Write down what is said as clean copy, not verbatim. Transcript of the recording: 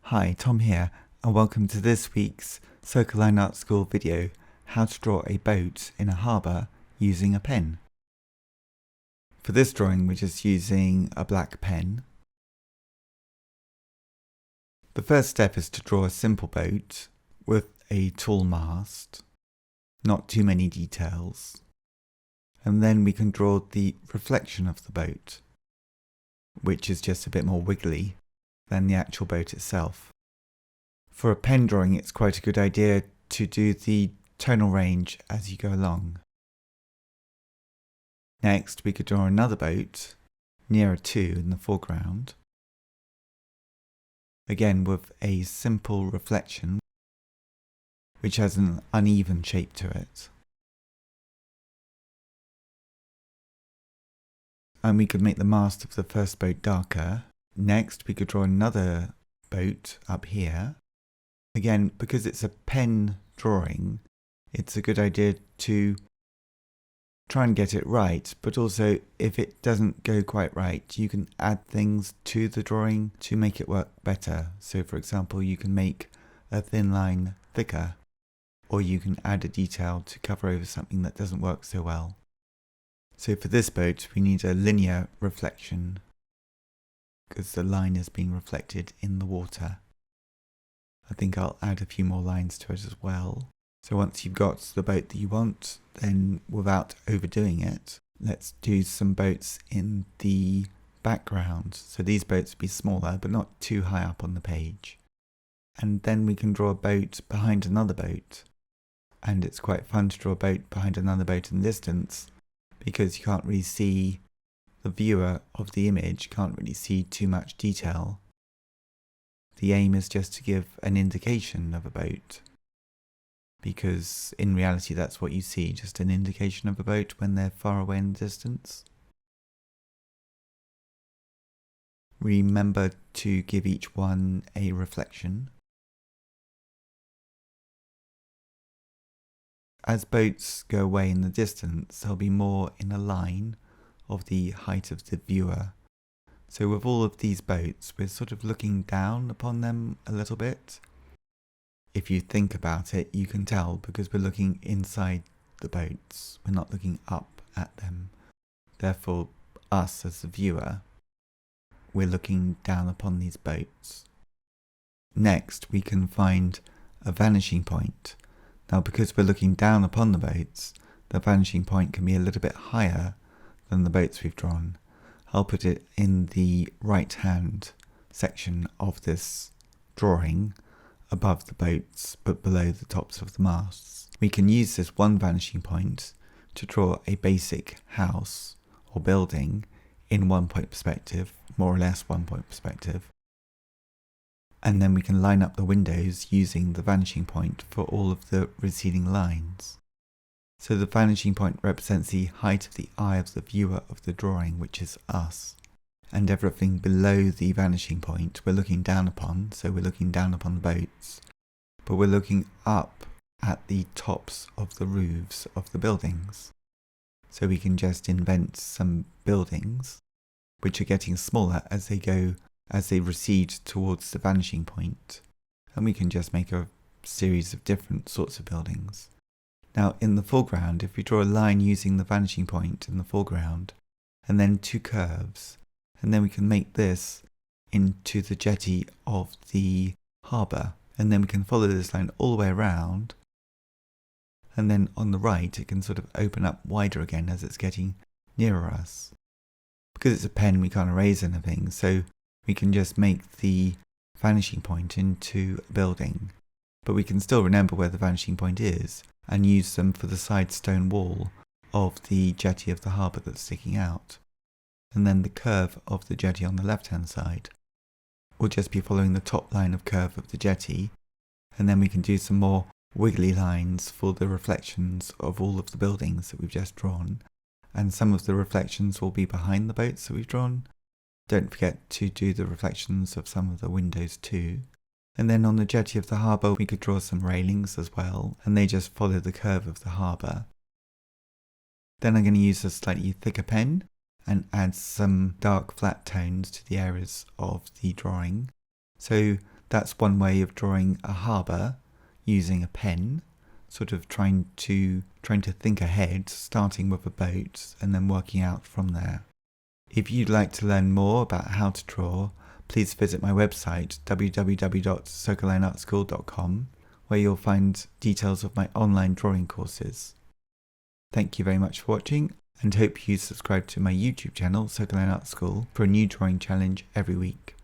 Hi, Tom here, and welcome to this week's Circle Line Art School video, how to draw a boat in a harbour using a pen. For this drawing we're just using a black pen. The first step is to draw a simple boat with a tall mast, not too many details, and then we can draw the reflection of the boat, which is just a bit more wiggly than the actual boat itself. For a pen drawing, it's quite a good idea to do the tonal range as you go along. Next, we could draw another boat nearer to in the foreground, again with a simple reflection which has an uneven shape to it. And we could make the mast of the first boat darker. Next, we could draw another boat up here. Again, because it's a pen drawing, it's a good idea to try and get it right, but also if it doesn't go quite right, you can add things to the drawing to make it work better. So for example, you can make a thin line thicker, or you can add a detail to cover over something that doesn't work so well. So for this boat, we need a linear reflection, because the line is being reflected in the water. I think I'll add a few more lines to it as well. So once you've got the boat that you want, then without overdoing it, let's do some boats in the background. So these boats will be smaller, but not too high up on the page. And then we can draw a boat behind another boat. And it's quite fun to draw a boat behind another boat in the distance, because you can't really see, the viewer of the image can't really see too much detail. The aim is just to give an indication of a boat, because in reality that's what you see, just an indication of a boat when they're far away in the distance. Remember to give each one a reflection. As boats go away in the distance, they'll be more in a line of the height of the viewer. So with all of these boats, we're sort of looking down upon them a little bit. If you think about it, you can tell because we're looking inside the boats. We're not looking up at them. Therefore, us as the viewer, we're looking down upon these boats. Next, we can find a vanishing point. Now, because we're looking down upon the boats, the vanishing point can be a little bit higher than the boats we've drawn. I'll put it in the right-hand section of this drawing, above the boats but below the tops of the masts. We can use this one vanishing point to draw a basic house or building in 1 point perspective, more or less 1 point perspective. And then we can line up the windows using the vanishing point for all of the receding lines. So the vanishing point represents the height of the eye of the viewer of the drawing, which is us. And everything below the vanishing point we're looking down upon, so we're looking down upon the boats, but we're looking up at the tops of the roofs of the buildings. So we can just invent some buildings which are getting smaller as they recede towards the vanishing point, and we can just make a series of different sorts of buildings. Now in the foreground, if we draw a line using the vanishing point in the foreground, and then two curves, and then we can make this into the jetty of the harbour, and then we can follow this line all the way around, and then on the right it can sort of open up wider again as it's getting nearer us. Because it's a pen, we can't erase anything, so we can just make the vanishing point into a building, but we can still remember where the vanishing point is and use them for the side stone wall of the jetty of the harbour that's sticking out. And then the curve of the jetty on the left hand side will just be following the top line of curve of the jetty, and then we can do some more wiggly lines for the reflections of all of the buildings that we've just drawn, and some of the reflections will be behind the boats that we've drawn. Don't forget to do the reflections of some of the windows too. And then on the jetty of the harbour we could draw some railings as well, and they just follow the curve of the harbour. Then I'm going to use a slightly thicker pen and add some dark flat tones to the areas of the drawing. So That's one way of drawing a harbour using a pen, sort of trying to think ahead, starting with a boat and then working out from there. If you'd like to learn more about how to draw, please visit my website www.circlelineartschool.com, where you'll find details of my online drawing courses. Thank you very much for watching, and hope you subscribe to my YouTube channel, Circle Line Art School, for a new drawing challenge every week.